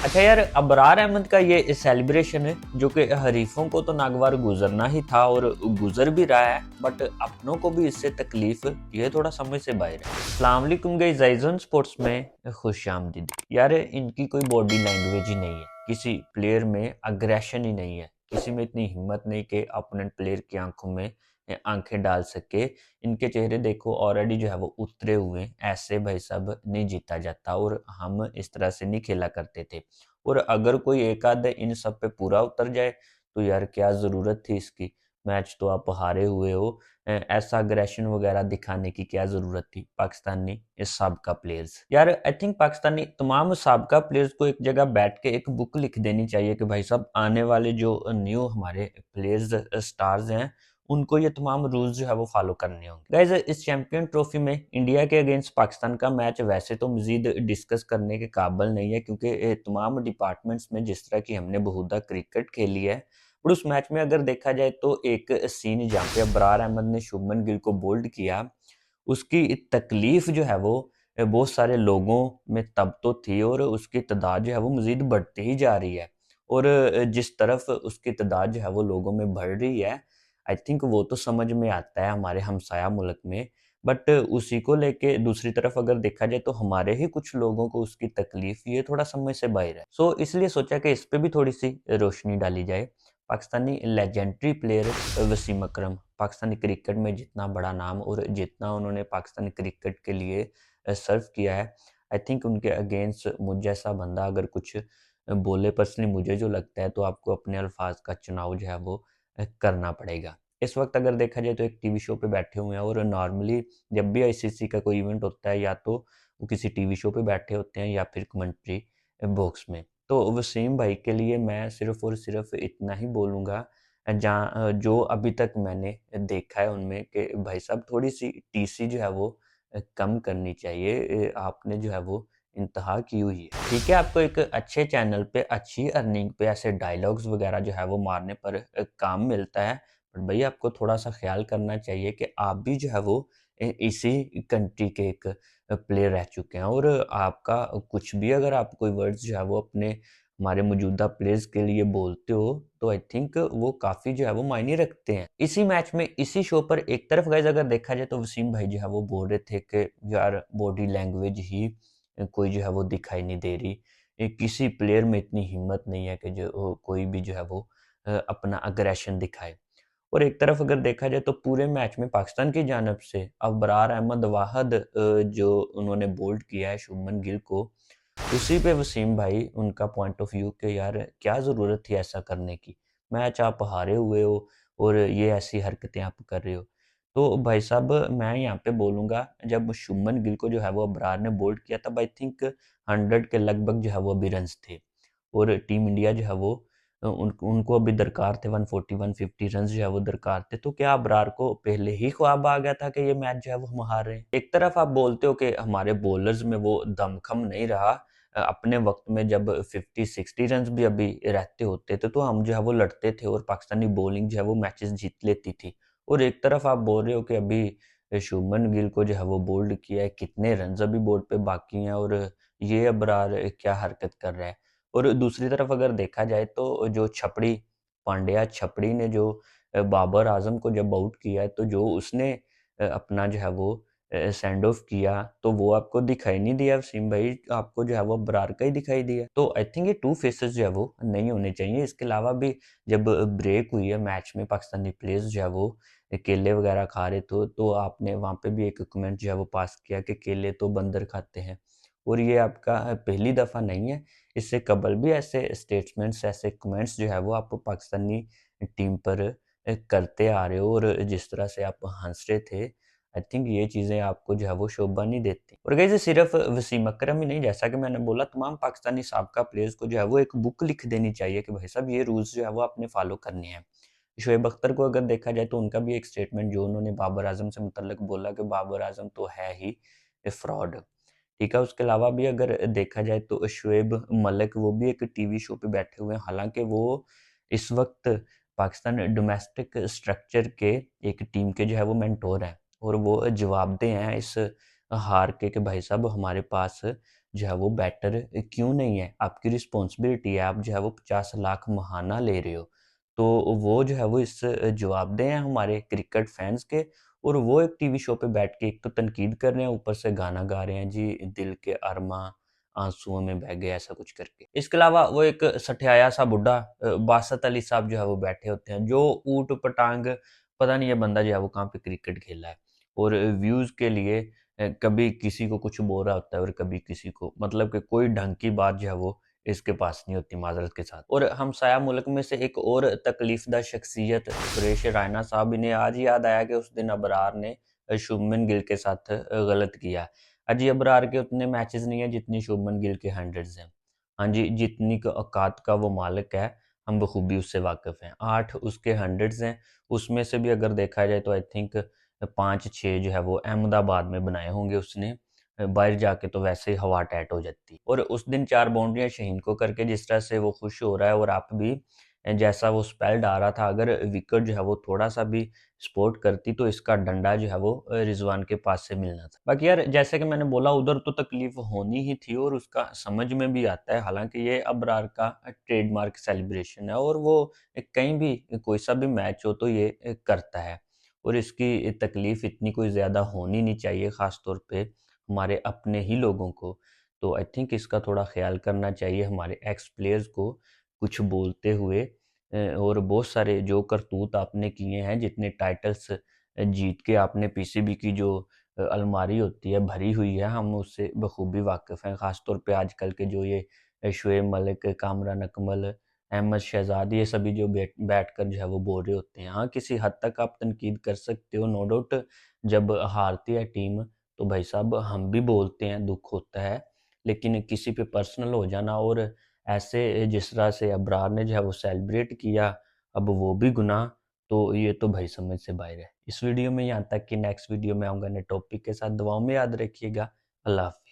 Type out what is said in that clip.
अच्छा यार, अबरार अहमद का ये सेलिब्रेशन है जो कि हरीफों को तो नागवार गुजरना ही था और गुजर भी रहा है, बट अपनों को भी इससे तकलीफ ये थोड़ा समझ से बाहर है। अस्सलाम वालेकुम गाइस, जाइजन स्पोर्ट्स में खुश आमदीद। यार इनकी कोई बॉडी लैंग्वेज ही नहीं है, किसी प्लेयर में अग्रेशन ही नहीं है, किसी में इतनी हिम्मत नहीं कि अपोनेंट प्लेयर की आंखों में आंखें डाल सके। इनके चेहरे देखो ऑलरेडी जो है वो उतरे हुए हैं। ऐसे भाई साहब नहीं जीता जाता और हम इस तरह से नहीं खेला करते थे। और अगर कोई एक आध इन सब पे पूरा उतर जाए तो यार क्या ज़रूरत थी इसकी। मैच तो आप हारे हुए हो। ऐसा अग्रेशन वगैरह दिखाने की क्या ज़रूरत थी पाकिस्तानी साबका प्लेयर्स। यार आई थिंक पाकिस्तानी तमाम साबका प्लेयर्स को एक जगह बैठ के एक बुक लिख देनी चाहिए कि भाई साहब आने वाले जो न्यू हमारे प्लेयर्स स्टार्स हैं उनको ये तमाम रूल्स जो है वो फॉलो करने होंगे। गाइज इस चैंपियन ट्रॉफी में इंडिया के अगेंस्ट पाकिस्तान का मैच वैसे तो मजीद डिस्कस करने के काबिल नहीं है, क्योंकि तमाम डिपार्टमेंट्स में जिस तरह की हमने बहुधा क्रिकेट खेली है, और उस मैच में अगर देखा जाए तो एक सीन जहाँ पे अबरार अहमद ने शुभमन गिल को बोल्ड किया, उसकी तकलीफ जो है वो बहुत सारे लोगों में तब तो थी और उसकी तादाद जो है वो मजीद बढ़ती ही जा रही है। और जिस तरफ उसकी तादाद जो है वो लोगों में बढ़ रही है, आई थिंक वो तो समझ में आता है हमारे हमसाया मुल्क में, बट उसी को लेके दूसरी तरफ अगर देखा जाए तो हमारे ही कुछ लोगों को उसकी तकलीफ ये थोड़ा समझ से बाहर है। सो इसलिए सोचा कि इस पे भी थोड़ी सी रोशनी डाली जाए। पाकिस्तानी लेजेंडरी प्लेयर वसीम अकरम, पाकिस्तानी क्रिकेट में जितना बड़ा नाम और जितना उन्होंने पाकिस्तानी क्रिकेट के लिए सर्व किया है, आई थिंक उनके अगेंस्ट मुझ जैसा बंदा अगर कुछ बोले, पर्सनली मुझे जो लगता है, तो आपको अपने अल्फाज का चुनाव जो है वो करना पड़ेगा। इस वक्त अगर देखा जाए तो एक टीवी शो पे बैठे हुए हैं और नॉर्मली जब भी आईसीसी का कोई इवेंट होता है या तो वो किसी टीवी शो पे बैठे होते हैं या फिर कमेंट्री बॉक्स में। तो वसीम भाई के लिए मैं सिर्फ और सिर्फ इतना ही बोलूँगा, जो अभी तक मैंने देखा है उनमें, कि भाई साहब थोड़ी सी टीसी जो है वो कम करनी चाहिए। आपने जो है वो इंतहा की हुई है। ठीक है, आपको एक अच्छे चैनल पे अच्छी अर्निंग पे ऐसे डायलॉग्स वगैरह जो है वो मारने पर काम मिलता है, पर भई आपको थोड़ा-सा ख़्याल करना चाहिए कि आप भी जो है वो इसी कंट्री के एक प्लेयर रह चुके हैं, और आपका कुछ भी अगर आप कोई वर्ड्स जो है वो अपने हमारे मौजूदा प्लेयर्स के लिए बोलते हो, तो आई थिंक वो काफ़ी जो है वो मायने रखते हैं। इसी मैच में, इसी शो पर एक तरफ गाइज़ अगर देखा जाए तो वसीम भाई जो है वो बोल रहे थे कि यार बॉडी लैंग्वेज ही कोई जो है वो दिखाई नहीं दे रही। किसी प्लेयर में इतनी हिम्मत नहीं है कि जो कोई भी जो है वो अपना अग्रेशन दिखाए। और एक तरफ अगर देखा जाए तो पूरे मैच में पाकिस्तान की जानिब से अबरार अहमद वाहद जो उन्होंने बोल्ड किया है शुभमन गिल को, उसी पे वसीम भाई उनका पॉइंट ऑफ व्यू कि यार क्या ज़रूरत थी ऐसा करने की? मैच आप हारे हुए हो और ये ऐसी हरकतें आप कर रहे हो। तो भाई साहब मैं यहाँ पे बोलूँगा, जब शुभमन गिल को जो है वो अबरार ने बोल्ड किया तब आई थिंक 100 के लगभग जो है वो अभी रन्स थे, और टीम इंडिया जो है वो उनको अभी दरकार थे 140-150 रन्स जो है वो दरकार थे। तो क्या अबरार को पहले ही ख्वाब आ गया था कि ये मैच जो है वो हम हार रहे हैं? एक तरफ आप बोलते हो कि हमारे बॉलर्स में वो दमखम नहीं रहा। अपने वक़्त में जब 50-60 रन्स भी अभी रहते होते थे, तो हम जो है वो लड़ते थे और पाकिस्तानी बॉलिंग जो है वो मैचेज़ जीत लेती थी। और एक तरफ आप बोल रहे हो कि अभी शुभमन गिल को जो है वो बोल्ड किया है, कितने रन्स अभी बोर्ड पे बाकी हैं और ये अबरार क्या हरकत कर रहा है। और दूसरी तरफ अगर देखा जाए तो जो छपड़ी, पांड्या छपड़ी ने जो बाबर आज़म को जब आउट किया है, तो जो उसने अपना जो है वो सेंड ऑफ किया, तो वो आपको दिखाई नहीं दिया वसीम भाई, आपको जो है वो अबरार का ही दिखाई दिया। तो आई थिंक ये टू फेसेस जो है वो नहीं होने चाहिए। इसके अलावा भी जब ब्रेक हुई है मैच में, पाकिस्तानी प्लेयर्स जो है वो केले वगैरह खा रहे थे, तो आपने वहाँ पे भी एक कमेंट जो है वो पास किया कि केले तो बंदर खाते हैं, और ये आपका पहली दफ़ा नहीं है। इससे कबल भी ऐसे स्टेटमेंट्स, ऐसे कमेंट्स जो है वो आप पाकिस्तानी टीम पर करते आ रहे हो, और जिस तरह से आप हँस रहे थे, आई थिंक ये चीज़ें आपको जो है वो शोभा नहीं देती। और गाइस सिर्फ वसीम अकरम ही नहीं, जैसा कि मैंने बोला, तमाम पाकिस्तानी साबका प्लेयर्स को जो है वो एक बुक लिख देनी चाहिए कि भाई साहब ये रूल्स जो है वो आपने फॉलो करने हैं। शोएब अख्तर को अगर देखा जाए तो उनका भी एक स्टेटमेंट जो उन्होंने बाबर आज़म से मुतल्लिक बोला कि बाबर आज़म तो है ही फ्रॉड। ठीक है, उसके अलावा भी अगर देखा जाए तो शोएब मलिक वो भी एक टीवी शो पे बैठे हुए हैं। हालाँकि वो इस वक़्त पाकिस्तान डोमेस्टिक स्ट्रक्चर के एक टीम के जो है वो मेंटोर हैं, और वो जवाबदेह हैं इस हार के कि भाई साहब हमारे पास जो है वो बेटर क्यों नहीं है? आपकी रिस्पॉन्सिबिलिटी है, आप जो है वो 50 लाख महाना ले रहे हो। तो वो जो है वो इस जवाबदेह हैं हमारे क्रिकेट फैन्स के, और वो एक टीवी शो पे बैठ के एक तो तनकीद कर रहे हैं, ऊपर से गाना गा रहे हैं जी, दिल के अरमां आंसुओं में बह गए, ऐसा कुछ करके। इसके अलावा वो एक सठियाया सा बुड्ढा बासत अली साहब जो है वो बैठे होते हैं, जो ऊट-पटांग पता नहीं ये बंदा जो है वो कहाँ पे क्रिकेट खेला है, और व्यूज़ के लिए कभी किसी को कुछ बोल रहा होता है और कभी किसी को, मतलब कि कोई ढंग की बात जो है वो इसके पास नहीं होती, माज़रत के साथ। और हमसाया मुल्क में से एक और तकलीफ़दा शख्सियत सुरेश रैना साहब, इन्हें आज याद आया कि उस दिन अबरार ने शुभमन गिल के साथ गलत किया। अजी अबरार के उतने मैचेज़ नहीं हैं जितनी शुभमन गिल के हंड्रेड्स हैं। हाँ जी, जितनी क औकात का वो मालिक है, हम बखूबी उससे वाकिफ़ हैं। 8 उसके हंड्रेड्स हैं, उसमें से भी अगर देखा जाए तो आई थिंक 5-6 जो है वो अहमदाबाद में बनाए होंगे उसने। बाहर जाके तो वैसे ही हवा टाइट हो जाती। और उस दिन 4 बाउंड्रियाँ शाहीन को करके जिस तरह से वो खुश हो रहा है, और आप भी जैसा वो स्पेल डाल रहा था, अगर विकेट जो है वो थोड़ा-सा भी सपोर्ट करती तो इसका डंडा जो है वो रिज़वान के पास से मिलना था। बाकी यार जैसे कि मैंने बोला, उधर तो तकलीफ़ होनी ही थी और उसका समझ में भी आता है। हालाँकि ये अबरार का ट्रेडमार्क सेलिब्रेशन है, और वो कहीं भी कोई सा भी मैच हो तो ये करता है, और इसकी तकलीफ़ इतनी कोई ज़्यादा होनी नहीं चाहिए, ख़ास तौर पे हमारे अपने ही लोगों को। तो आई थिंक इसका थोड़ा ख़्याल करना चाहिए हमारे एक्स प्लेयर्स को कुछ बोलते हुए। और बहुत सारे जो करतूत आपने किए हैं, जितने टाइटल्स जीत के आपने पीसीबी की जो अलमारी होती है भरी हुई है, हम उससे बखूबी वाकिफ़ हैं। ख़ास तौर पे आजकल के जो ये शुएब मलिक, कामरान अकमल, अहमद शहज़ाद, ये सभी जो बैठकर जो है वो बोल रहे होते हैं। हाँ, किसी हद तक आप तनकीद कर सकते हो, नो डाउट। जब हारती है टीम तो भाई साहब हम भी बोलते हैं, दुःख होता है। लेकिन किसी पे पर्सनल हो जाना, और ऐसे जिस तरह से अबरार ने जो है वो सेलिब्रेट किया, अब वो भी गुनाह, तो ये तो भाई समझ से बाहर है। इस वीडियो में यहाँ तक कि नेक्स्ट वीडियो में आऊँगा नए टॉपिक के साथ। दुआओं में याद रखिएगा। अल्लाह हाफ़िज़।